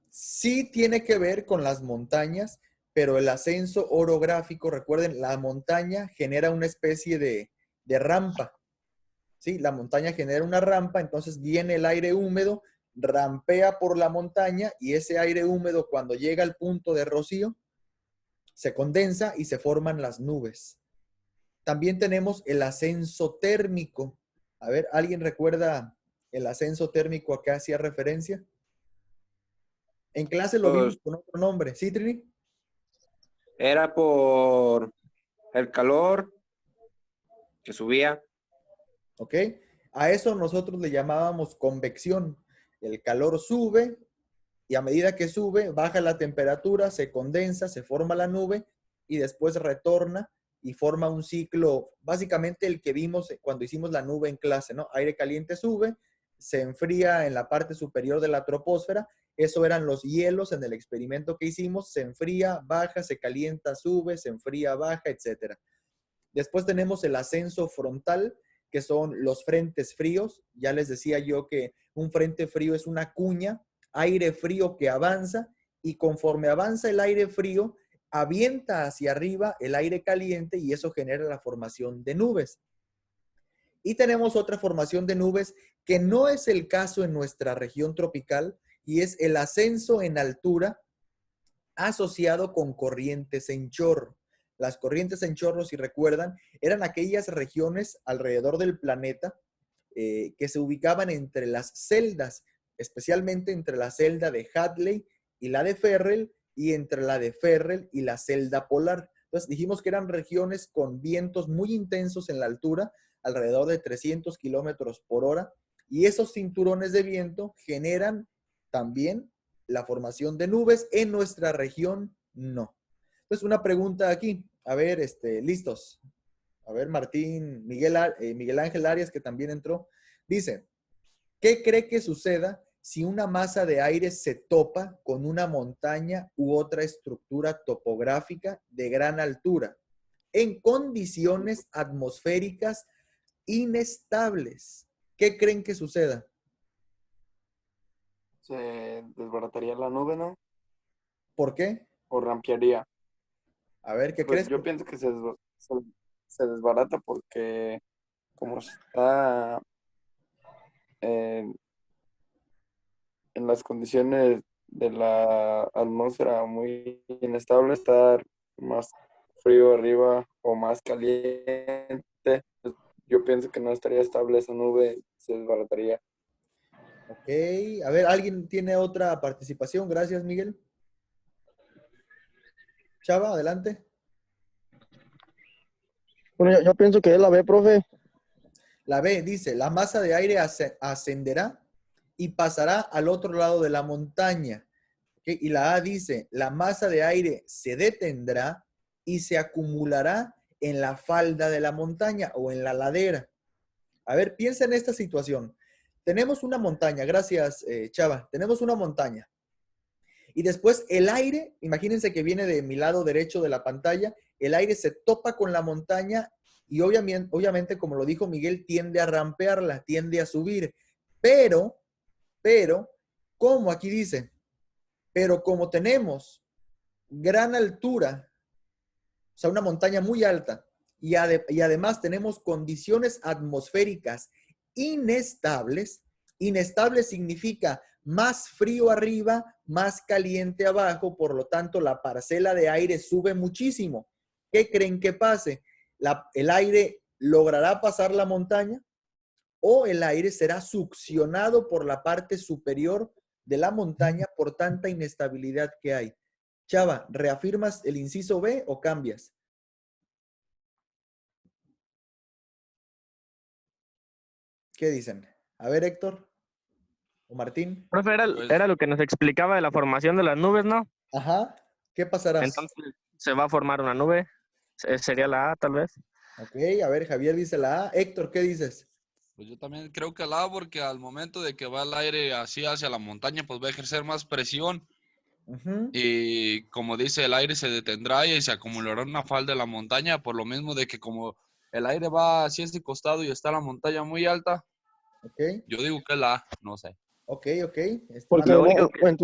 Sí tiene que ver con las montañas, pero el ascenso orográfico, recuerden, la montaña genera una especie de rampa. ¿Sí? La montaña genera una rampa, entonces viene el aire húmedo, rampea por la montaña y ese aire húmedo cuando llega al punto de rocío, se condensa y se forman las nubes. También tenemos el ascenso térmico. A ver, ¿alguien recuerda el ascenso térmico a qué hacía referencia? En clase lo vimos Pues con otro nombre. ¿Sí, Trini? era por el calor que subía. ¿Ok? A eso nosotros le llamábamos convección. El calor sube y a medida que sube, baja la temperatura, se condensa, se forma la nube y después retorna y forma un ciclo, básicamente el que vimos cuando hicimos la nube en clase, ¿no? Aire caliente sube, se enfría en la parte superior de la troposfera, eso eran los hielos en el experimento que hicimos, se enfría, baja, se calienta, sube, se enfría, baja, etcétera. Después tenemos el ascenso frontal, que son los frentes fríos. Ya les decía yo que un frente frío es una cuña, aire frío que avanza y conforme avanza el aire frío, avienta hacia arriba el aire caliente y eso genera la formación de nubes. Y tenemos otra formación de nubes que no es el caso en nuestra región tropical y es el ascenso en altura asociado con corrientes en chorro. Las corrientes en chorro, si recuerdan, eran aquellas regiones alrededor del planeta que se ubicaban entre las celdas, especialmente entre la celda de Hadley y la de Ferrel, y entre la de Ferrel y la celda polar. Entonces dijimos que eran regiones con vientos muy intensos en la altura, alrededor de 300 kilómetros por hora, y esos cinturones de viento generan también la formación de nubes. En nuestra región, no. Entonces, una pregunta aquí. A ver, listos. A ver, Martín, Miguel Ángel Arias, que también entró, dice, ¿qué cree que suceda si una masa de aire se topa con una montaña u otra estructura topográfica de gran altura en condiciones atmosféricas inestables? ¿Qué creen que suceda? Se desbarataría la nube, ¿no? ¿Por qué? O rampearía. A ver, ¿qué Pues crees? yo pienso que se desbarata porque como está en, en las condiciones de la atmósfera muy inestable, estar más frío arriba o más caliente, pues, yo pienso que no estaría estable esa nube, se desbarataría. Ok, a ver, ¿alguien tiene otra participación? Gracias, Miguel. Chava, adelante. Bueno, yo pienso que es la B, profe. La B dice, la masa de aire ascenderá y pasará al otro lado de la montaña. ¿Okay? Y la A dice, la masa de aire se detendrá y se acumulará en la falda de la montaña o en la ladera. A ver, piensa en esta situación. Tenemos una montaña, gracias Chava, tenemos una montaña. Y después el aire, imagínense que viene de mi lado derecho de la pantalla, el aire se topa con la montaña y obviamente, como lo dijo Miguel, tiende a rampearla, tiende a subir. Pero, como aquí dice, pero como tenemos gran altura, o sea, una montaña muy alta, y además tenemos condiciones atmosféricas inestables, inestable significa más frío arriba, más caliente abajo, por lo tanto la parcela de aire sube muchísimo. ¿Qué creen que pase? ¿El aire logrará pasar la montaña o el aire será succionado por la parte superior de la montaña por tanta inestabilidad que hay? Chava, ¿reafirmas el inciso B o cambias? ¿Qué dicen? A ver, Héctor o Martín. Profe, Pues era lo que nos explicaba de la formación de las nubes, ¿no? Ajá. ¿Qué pasará? Entonces, se va a formar una nube. Sería la A, tal vez. Ok, a ver, Javier dice la A. Héctor, ¿qué dices? Pues yo también creo que la A, porque al momento de que va el aire así hacia la montaña, pues va a ejercer más presión Ujú. y como dice, el aire se detendrá y se acumulará en una falda de la montaña, por lo mismo de que como el aire va hacia ese costado y está la montaña muy alta, Ok. yo digo que es la A, no sé. Ok, ok. Porque Lo único que-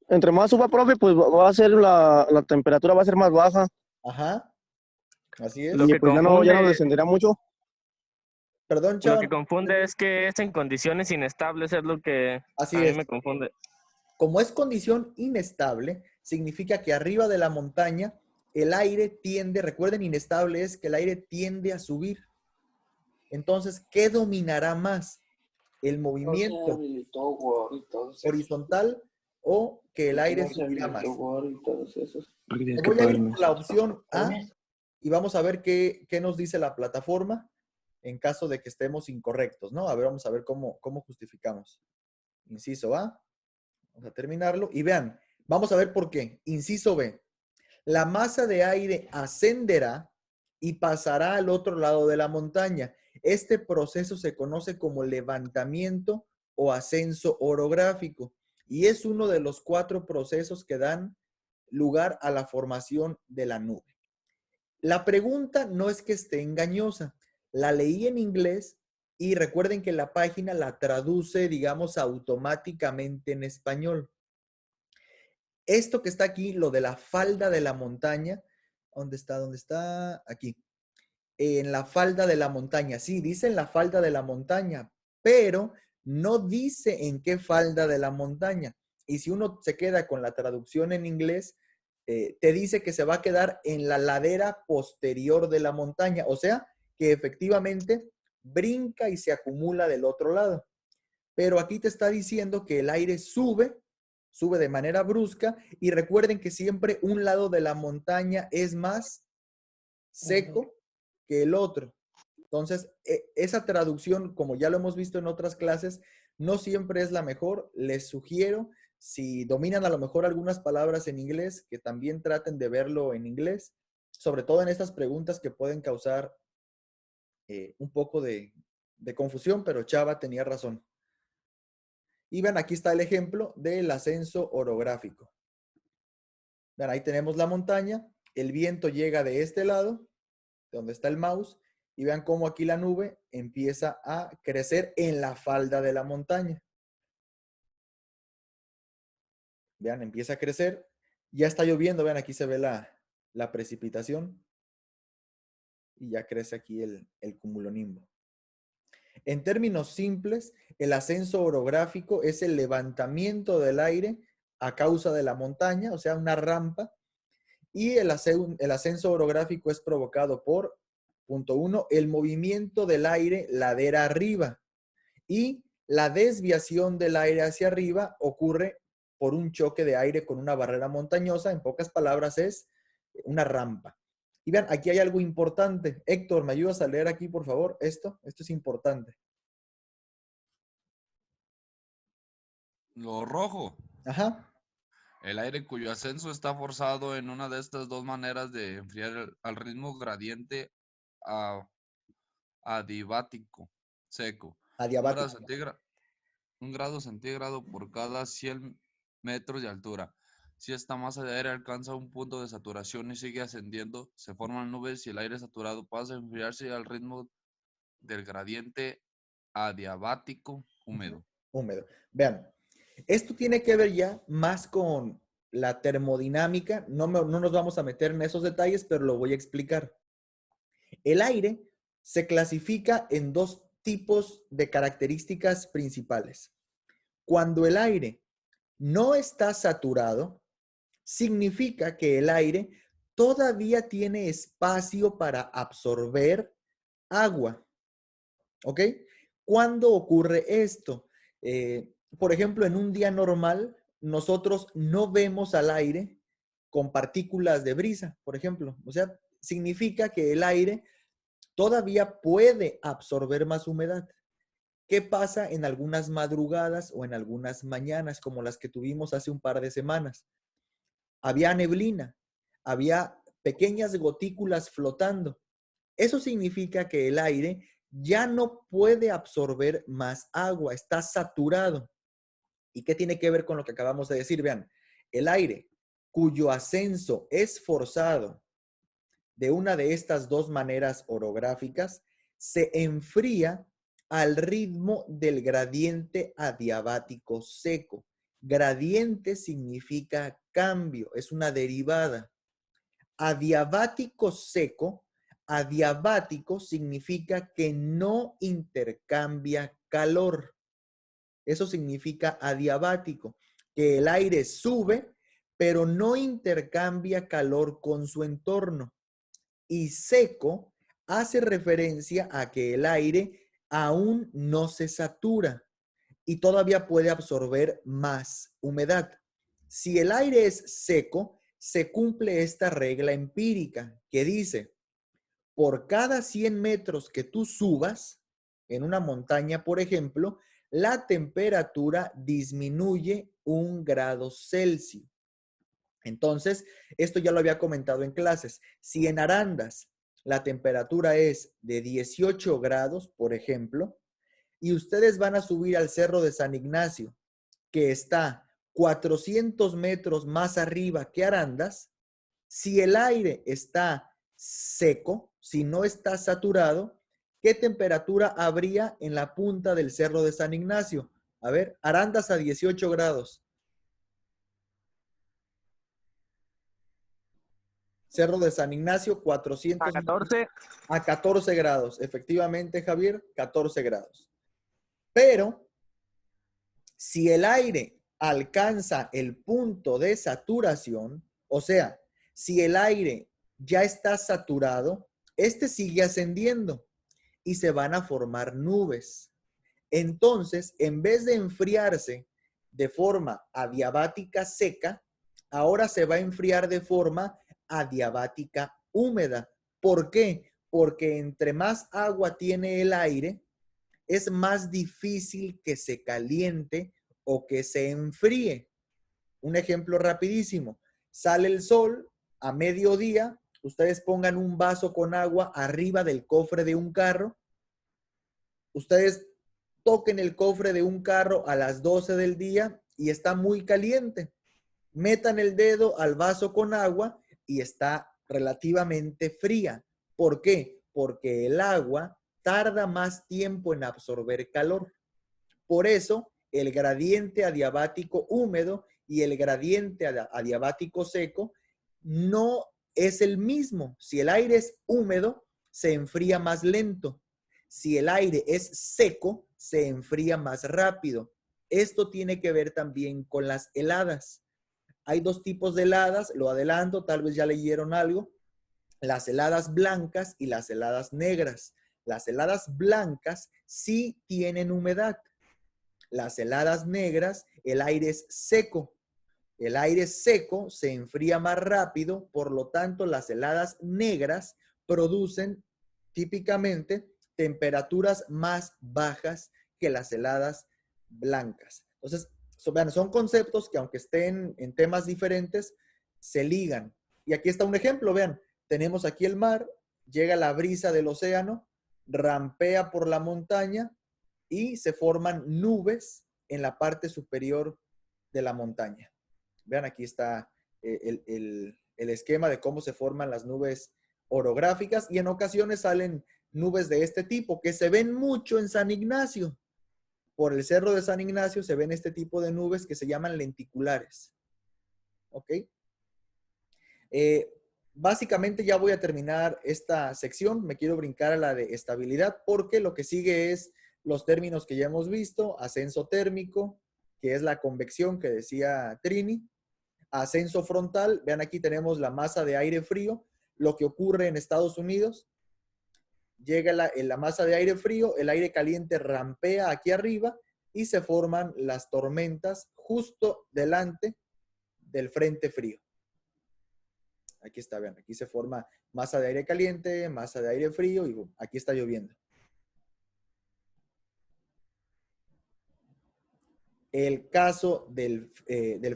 entre más suba, profe, pues va a ser la temperatura va a ser más baja Ajá, así Lo es. y que pues ya no confunde, descenderá mucho. Perdón, lo Chava. que confunde es que es en condiciones inestables, es lo que a Así mí es. me confunde. Como es condición inestable, significa que arriba de la montaña el aire tiende, recuerden, inestable es que el aire tiende a subir. Entonces, ¿qué dominará más? ¿El No se movimiento habilitó Word y todos esos. horizontal o que el ¿Por qué aire no se subirá habilitó más? Word y todos esos? Me voy a ir por la opción A y vamos a ver qué nos dice la plataforma en caso de que estemos incorrectos, ¿no? A ver, vamos a ver cómo justificamos. Inciso A, vamos a terminarlo y vean, vamos a ver por qué. Inciso B, la masa de aire ascenderá y pasará al otro lado de la montaña. Este proceso se conoce como levantamiento o ascenso orográfico y es uno de los 4 procesos que dan lugar a la formación de la nube. La pregunta no es que esté engañosa. La leí en inglés y recuerden que la página la traduce, digamos, automáticamente en español. Esto que está aquí, lo de la falda de la montaña, ¿dónde está? ¿Dónde está? Aquí. En la falda de la montaña. Sí, dice en la falda de la montaña, pero no dice en qué falda de la montaña. Y si uno se queda con la traducción en inglés, te dice que se va a quedar en la ladera posterior de la montaña. O sea, que efectivamente brinca y se acumula del otro lado. Pero aquí te está diciendo que el aire sube de manera brusca y recuerden que siempre un lado de la montaña es más seco que el otro. Entonces, esa traducción, como ya lo hemos visto en otras clases, no siempre es la mejor. Les sugiero, si dominan a lo mejor algunas palabras en inglés, que también traten de verlo en inglés, sobre todo en estas preguntas que pueden causar un poco de confusión, pero Chava tenía razón. Y vean, aquí está el ejemplo del ascenso orográfico. Vean, ahí tenemos la montaña, el viento llega de este lado, de donde está el mouse, y vean cómo aquí la nube empieza a crecer en la falda de la montaña. Vean, empieza a crecer, ya está lloviendo, vean, aquí se ve la precipitación, y ya crece aquí el cumulonimbo. En términos simples, el ascenso orográfico es el levantamiento del aire a causa de la montaña, o sea, una rampa, y el ascenso orográfico es provocado por, punto 1, el movimiento del aire ladera arriba, y la desviación del aire hacia arriba ocurre por un choque de aire con una barrera montañosa, en pocas palabras es una rampa. Y vean, aquí hay algo importante. Héctor, ¿me ayudas a leer aquí, por favor? Esto es importante. Lo rojo. Ajá. El aire cuyo ascenso está forzado en una de estas dos maneras de enfriar al ritmo gradiente adiabático seco. Adiabático. 1 grado centígrado por cada 100 metros de altura. Si esta masa de aire alcanza un punto de saturación y sigue ascendiendo, se forman nubes y el aire saturado pasa a enfriarse al ritmo del gradiente adiabático húmedo. Húmedo. Vean, esto tiene que ver ya más con la termodinámica. No nos vamos a meter en esos detalles, pero lo voy a explicar. El aire se clasifica en 2 tipos de características principales. Cuando el aire no está saturado, significa que el aire todavía tiene espacio para absorber agua. ¿Ok? ¿Cuándo ocurre esto? Por ejemplo, en un día normal, nosotros no vemos al aire con partículas de brisa, por ejemplo. O sea, significa que el aire todavía puede absorber más humedad. ¿Qué pasa en algunas madrugadas o en algunas mañanas como las que tuvimos hace un par de semanas? Había neblina, había pequeñas gotículas flotando. Eso significa que el aire ya no puede absorber más agua, está saturado. ¿Y qué tiene que ver con lo que acabamos de decir? Vean, el aire cuyo ascenso es forzado de una de estas dos maneras orográficas se enfría al ritmo del gradiente adiabático seco. Gradiente significa cambio, es una derivada. Adiabático seco, adiabático significa que no intercambia calor. Eso significa adiabático, que el aire sube, pero no intercambia calor con su entorno. Y seco hace referencia a que el aire aún no se satura y todavía puede absorber más humedad. Si el aire es seco, se cumple esta regla empírica que dice, por cada 100 metros que tú subas en una montaña, por ejemplo, la temperatura disminuye 1 grado Celsius. Entonces, esto ya lo había comentado en clases. Si en Arandas la temperatura es de 18 grados, por ejemplo, y ustedes van a subir al Cerro de San Ignacio, que está 400 metros más arriba que Arandas, si el aire está seco, si no está saturado, ¿qué temperatura habría en la punta del Cerro de San Ignacio? A ver, Arandas a 18 grados. Cerro de San Ignacio, 400 A 14. a 14 grados. Efectivamente, Javier, 14 grados. Pero si el aire alcanza el punto de saturación, o sea, si el aire ya está saturado, este sigue ascendiendo y se van a formar nubes. Entonces, en vez de enfriarse de forma adiabática seca, ahora se va a enfriar de forma adiabática húmeda. ¿Por qué? Porque entre más agua tiene el aire, es más difícil que se caliente o que se enfríe. Un ejemplo rapidísimo. Sale el sol a mediodía, ustedes pongan un vaso con agua arriba del cofre de un carro, ustedes toquen el cofre de un carro a las 12 del día y está muy caliente. Metan el dedo al vaso con agua y está relativamente fría. ¿Por qué? Porque el agua tarda más tiempo en absorber calor. Por eso, el gradiente adiabático húmedo y el gradiente adiabático seco no es el mismo. Si el aire es húmedo, se enfría más lento. Si el aire es seco, se enfría más rápido. Esto tiene que ver también con las heladas. Hay dos tipos de heladas, lo adelanto, tal vez ya leyeron algo. Las heladas blancas y las heladas negras. Las heladas blancas sí tienen humedad. Las heladas negras, el aire es seco. El aire seco se enfría más rápido, por lo tanto, las heladas negras producen típicamente temperaturas más bajas que las heladas blancas. Entonces, vean, son conceptos que aunque estén en temas diferentes, se ligan. Y aquí está un ejemplo, vean, tenemos aquí el mar, llega la brisa del océano, rampea por la montaña y se forman nubes en la parte superior de la montaña. Vean, aquí está el esquema de cómo se forman las nubes orográficas y en ocasiones salen nubes de este tipo que se ven mucho en San Ignacio. Por el Cerro de San Ignacio se ven este tipo de nubes que se llaman lenticulares. ¿Ok? Básicamente ya voy a terminar esta sección. Me quiero brincar a la de estabilidad porque lo que sigue es los términos que ya hemos visto. Ascenso térmico, que es la convección que decía Trini. Ascenso frontal, vean aquí tenemos la masa de aire frío, lo que ocurre en Estados Unidos. Llega la masa de aire frío, el aire caliente rampea aquí arriba y se forman las tormentas justo delante del frente frío. Aquí está, vean, aquí se forma masa de aire caliente, masa de aire frío y boom, aquí está lloviendo. El caso del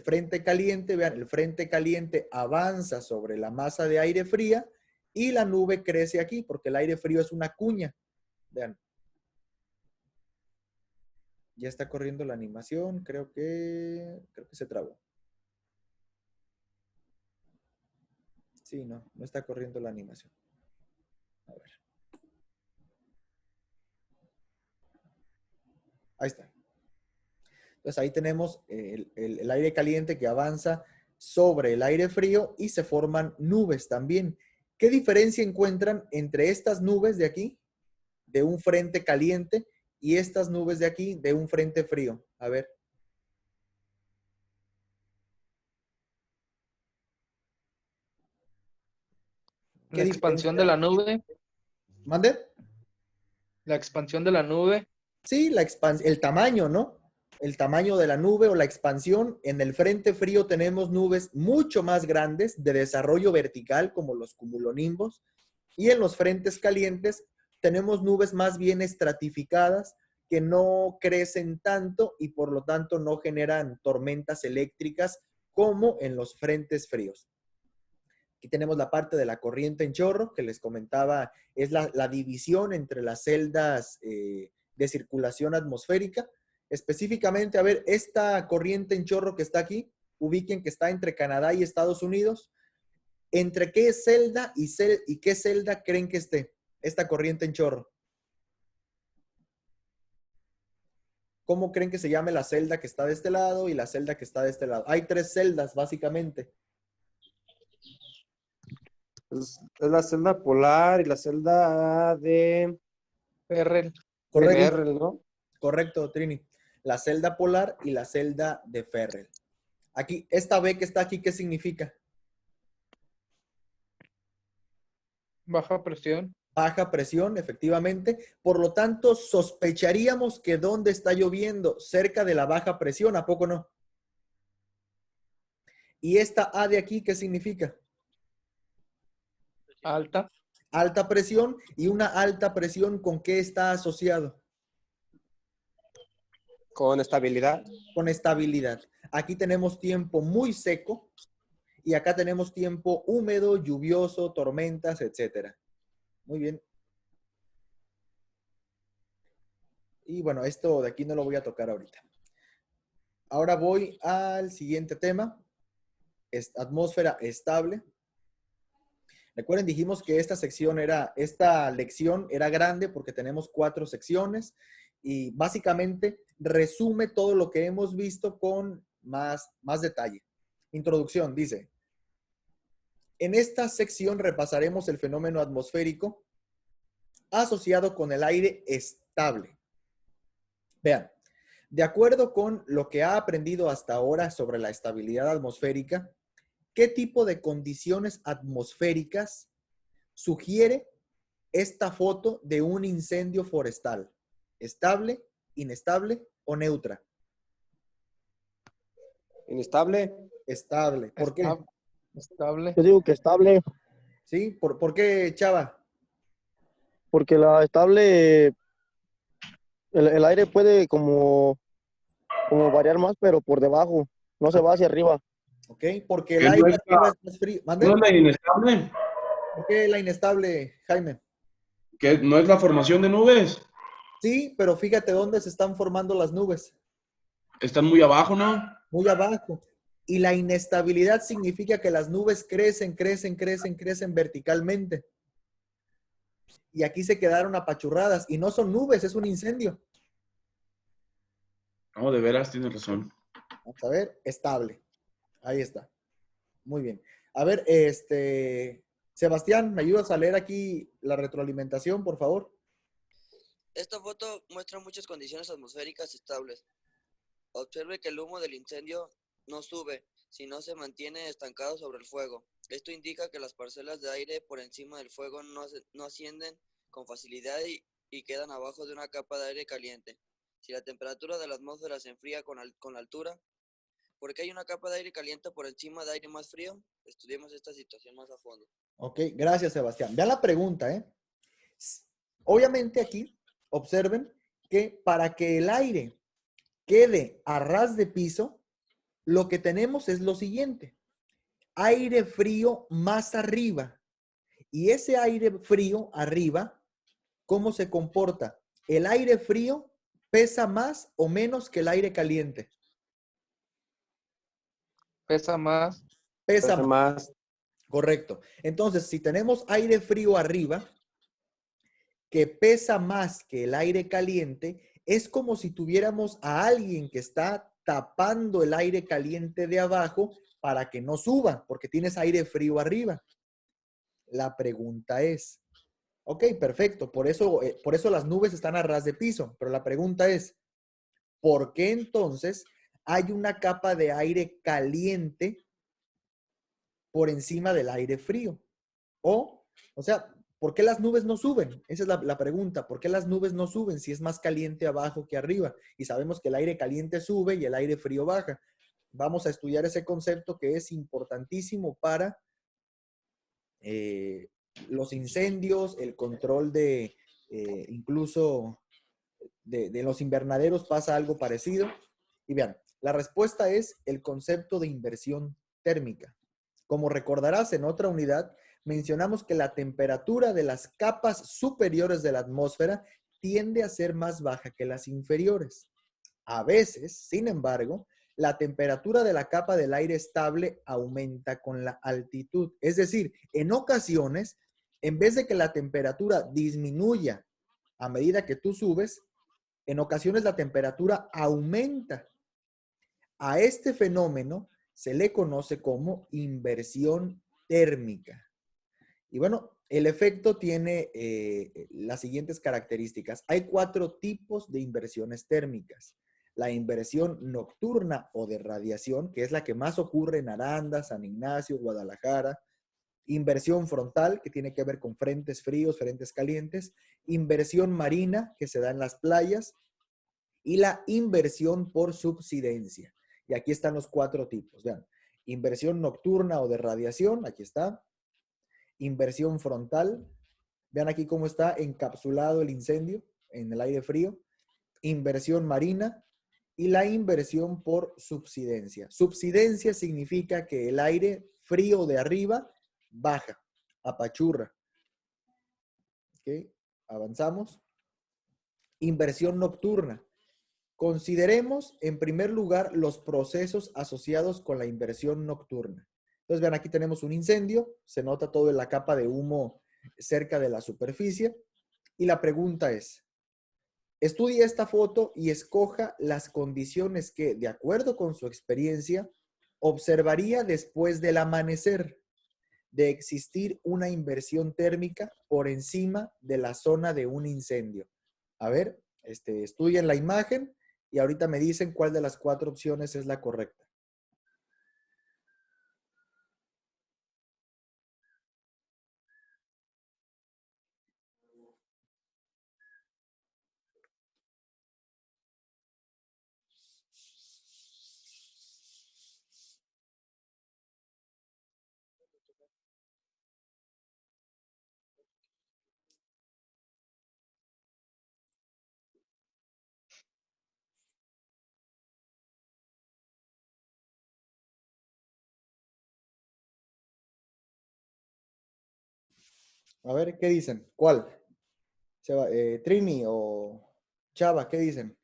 frente caliente, vean, el frente caliente avanza sobre la masa de aire fría y la nube crece aquí porque el aire frío es una cuña. Vean. Ya está corriendo la animación, creo que se trabó. Sí, no está corriendo la animación. A ver. Ahí está. Entonces ahí tenemos el aire caliente que avanza sobre el aire frío y se forman nubes también. ¿Qué diferencia encuentran entre estas nubes de aquí, de un frente caliente, y estas nubes de aquí, de un frente frío? A ver. ¿Qué La expansión de diferencia? la nube. ¿Mande? La expansión de la nube. Sí, el tamaño, ¿no? El tamaño de la nube o la expansión. En el frente frío tenemos nubes mucho más grandes de desarrollo vertical, como los cumulonimbos, y en los frentes calientes tenemos nubes más bien estratificadas que no crecen tanto y por lo tanto no generan tormentas eléctricas como en los frentes fríos. Aquí tenemos la parte de la corriente en chorro que les comentaba, es la división entre las celdas de circulación atmosférica. Específicamente, a ver, esta corriente en chorro que está aquí, ubiquen que está entre Canadá y Estados Unidos. ¿Entre qué celda y qué celda creen que esté esta corriente en chorro? ¿Cómo creen que se llame la celda que está de este lado y la celda que está de este lado? Hay 3 celdas, básicamente. Es la celda polar y la celda de Ferrel. Correcto. Ferrel, ¿no? Correcto, Trini. La celda polar y la celda de Ferrel. Aquí, esta B que está aquí, ¿qué significa? Baja presión. Baja presión, efectivamente. Por lo tanto, sospecharíamos que ¿dónde está lloviendo? Cerca de la baja presión, ¿a poco no? ¿Y esta A de aquí qué significa? Alta. Alta presión. ¿Y una alta presión con qué está asociado? Con estabilidad. Con estabilidad. Aquí tenemos tiempo muy seco y acá tenemos tiempo húmedo, lluvioso, tormentas, etcétera. Muy bien. Y bueno, esto de aquí no lo voy a tocar ahorita. Ahora voy al siguiente tema. Es atmósfera estable. Recuerden, dijimos que esta lección era grande porque tenemos 4 secciones y básicamente resume todo lo que hemos visto con más detalle. Introducción, dice. En esta sección repasaremos el fenómeno atmosférico asociado con el aire estable. Vean, de acuerdo con lo que ha aprendido hasta ahora sobre la estabilidad atmosférica, ¿qué tipo de condiciones atmosféricas sugiere esta foto de un incendio forestal? ¿Estable, inestable o neutra? Inestable. Estable. ¿Por qué? Estable. Yo digo que estable, ¿Sí? ¿Por qué, Chava? porque la estable, el aire puede como variar más, pero por debajo, no se va hacia arriba. ¿Ok? Porque el ¿Qué no aire es arriba es más frío. ¿Mande? ¿No es la inestable? ¿Por qué la inestable, Jaime? ¿Que no es la formación de nubes? Sí, pero fíjate dónde se están formando las nubes. Están muy abajo, ¿no? Muy abajo. Y la inestabilidad significa que las nubes crecen verticalmente. Y aquí se quedaron apachurradas. Y no son nubes, es un incendio. No, de veras, tienes razón. Vamos a ver, estable. Ahí está. Muy bien. A ver, Sebastián, ¿me ayudas a leer aquí la retroalimentación, por favor? Esta foto muestra muchas condiciones atmosféricas estables. Observe que el humo del incendio no sube, sino se mantiene estancado sobre el fuego. Esto indica que las parcelas de aire por encima del fuego no ascienden con facilidad y quedan abajo de una capa de aire caliente. Si la temperatura de la atmósfera se enfría con la altura, ¿por qué hay una capa de aire caliente por encima de aire más frío? Estudiemos esta situación más a fondo. Ok, gracias, Sebastián. Vean la pregunta, ¿eh? Obviamente aquí, observen que para que el aire quede a ras de piso, lo que tenemos es lo siguiente. Aire frío más arriba. Y ese aire frío arriba, ¿cómo se comporta? ¿El aire frío pesa más o menos que el aire caliente? Pesa más. Pesa más. Más. Correcto. Entonces, si tenemos aire frío arriba, que pesa más que el aire caliente, es como si tuviéramos a alguien que está tapando el aire caliente de abajo para que no suba, porque tienes aire frío arriba. La pregunta es, ok, perfecto, por eso las nubes están a ras de piso, pero la pregunta es, ¿por qué entonces hay una capa de aire caliente por encima del aire frío? O sea, ¿por qué las nubes no suben? Esa es la pregunta. ¿Por qué las nubes no suben si es más caliente abajo que arriba? Y sabemos que el aire caliente sube y el aire frío baja. Vamos a estudiar ese concepto que es importantísimo para los incendios, el control de incluso de los invernaderos pasa algo parecido. Y vean, la respuesta es el concepto de inversión térmica. Como recordarás, en otra unidad mencionamos que la temperatura de las capas superiores de la atmósfera tiende a ser más baja que las inferiores. A veces, sin embargo, la temperatura de la capa del aire estable aumenta con la altitud. Es decir, en ocasiones, en vez de que la temperatura disminuya a medida que tú subes, en ocasiones la temperatura aumenta. A este fenómeno se le conoce como inversión térmica. Y bueno, el efecto tiene las siguientes características. Hay 4 tipos de inversiones térmicas. La inversión nocturna o de radiación, que es la que más ocurre en Aranda, San Ignacio, Guadalajara. Inversión frontal, que tiene que ver con frentes fríos, frentes calientes. Inversión marina, que se da en las playas. Y la inversión por subsidencia. Y aquí están los 4 tipos. Vean, inversión nocturna o de radiación, aquí está. Inversión frontal. Vean aquí cómo está encapsulado el incendio en el aire frío. Inversión marina y la inversión por subsidencia. Subsidencia significa que el aire frío de arriba baja, apachurra. ¿Ok? Avanzamos. Inversión nocturna. Consideremos en primer lugar los procesos asociados con la inversión nocturna. Entonces, vean, aquí tenemos un incendio, se nota todo en la capa de humo cerca de la superficie. Y la pregunta es, estudie esta foto y escoja las condiciones que, de acuerdo con su experiencia, observaría después del amanecer de existir una inversión térmica por encima de la zona de un incendio. A ver, estudien la imagen y ahorita me dicen cuál de las 4 opciones es la correcta. A ver, ¿qué dicen? ¿Cuál? Trini o Chava, ¿qué dicen?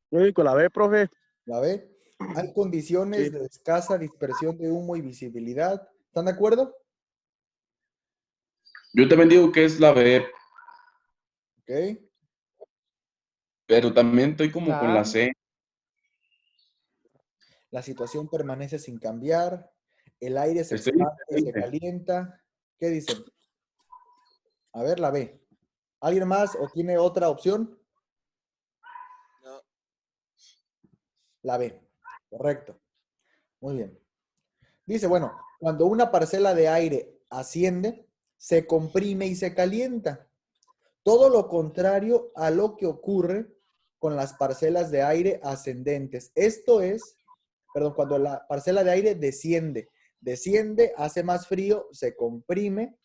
Yo digo la B, profe. ¿La B? Hay condiciones Sí. de escasa dispersión de humo y visibilidad. ¿Están de acuerdo? Yo también digo que es la B, Ok. pero también estoy como con La la A. C. La situación permanece sin cambiar. El aire se Estoy expande, se diferente. calienta. ¿Qué dicen? A ver, la B. ¿Alguien más o tiene otra opción? No. La B. Correcto. Muy bien. Dice, bueno, cuando una parcela de aire asciende, se comprime y se calienta. Todo lo contrario a lo que ocurre con las parcelas de aire ascendentes. Esto es, perdón, cuando la parcela de aire desciende. Desciende, hace más frío, se comprime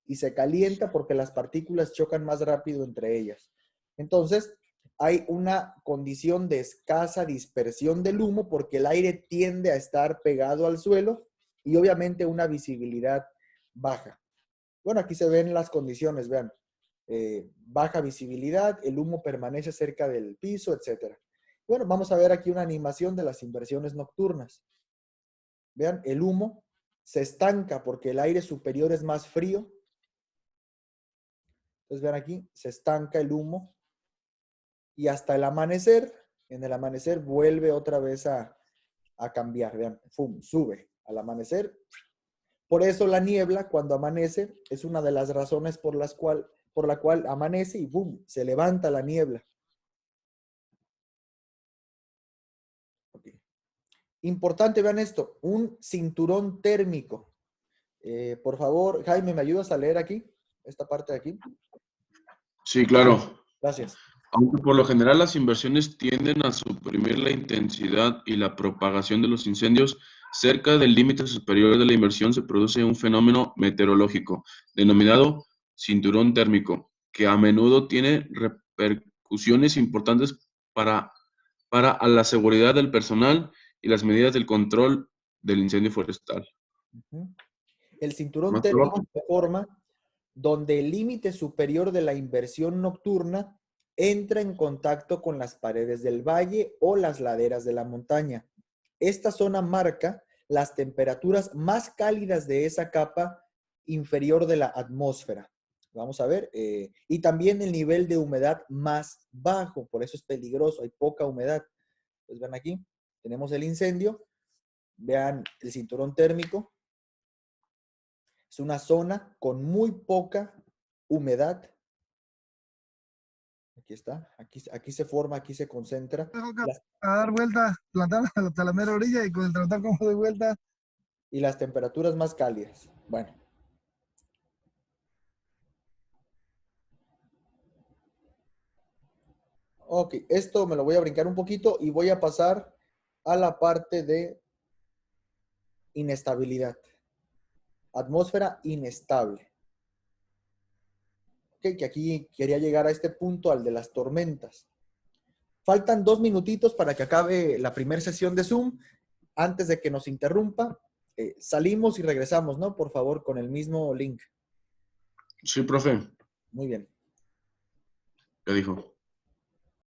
y se calienta porque las partículas chocan más rápido entre ellas. Entonces, hay una condición de escasa dispersión del humo porque el aire tiende a estar pegado al suelo y obviamente una visibilidad baja. Bueno, aquí se ven las condiciones, vean. Baja visibilidad, el humo permanece cerca del piso, etc. Bueno, vamos a ver aquí una animación de las inversiones nocturnas. Vean, el humo se estanca porque el aire superior es más frío. Entonces, vean aquí, se estanca el humo. y hasta el amanecer. En el amanecer vuelve otra vez a cambiar. Vean, ¡fum! Sube al amanecer. Por eso la niebla, cuando amanece, es una de las razones por la cual amanece y ¡boom! Se levanta la niebla. Okay. Importante, vean esto, un cinturón térmico. Por favor, Jaime, ¿me ayudas a leer aquí? Esta parte de aquí. Sí, claro. Gracias. Aunque por lo general las inversiones tienden a suprimir la intensidad y la propagación de los incendios, cerca del límite superior de la inversión se produce un fenómeno meteorológico denominado cinturón térmico, que a menudo tiene repercusiones importantes para a la seguridad del personal y las medidas del control del incendio forestal. El cinturón Más térmico abajo. se forma donde el límite superior de la inversión nocturna entra en contacto con las paredes del valle o las laderas de la montaña. Esta zona marca las temperaturas más cálidas de esa capa inferior de la atmósfera. Vamos a ver. Y también el nivel de humedad más bajo, por eso es peligroso, hay poca humedad. Pues ven aquí, tenemos el incendio, vean el cinturón térmico. Es una zona con muy poca humedad. Aquí está, aquí se forma, aquí se concentra. A dar vuelta, plantar hasta la mera orilla y con el tratar como de vuelta. Y las temperaturas más cálidas. Bueno. Ok, esto me lo voy a brincar un poquito y voy a pasar a la parte de inestabilidad. Atmósfera inestable. Ok, que aquí quería llegar a este punto, al de las tormentas. Faltan 2 minutitos para que acabe la primera sesión de Zoom. Antes de que nos interrumpa, salimos y regresamos, ¿no? Por favor, con el mismo link. Sí, profe. Muy bien. Ya dijo.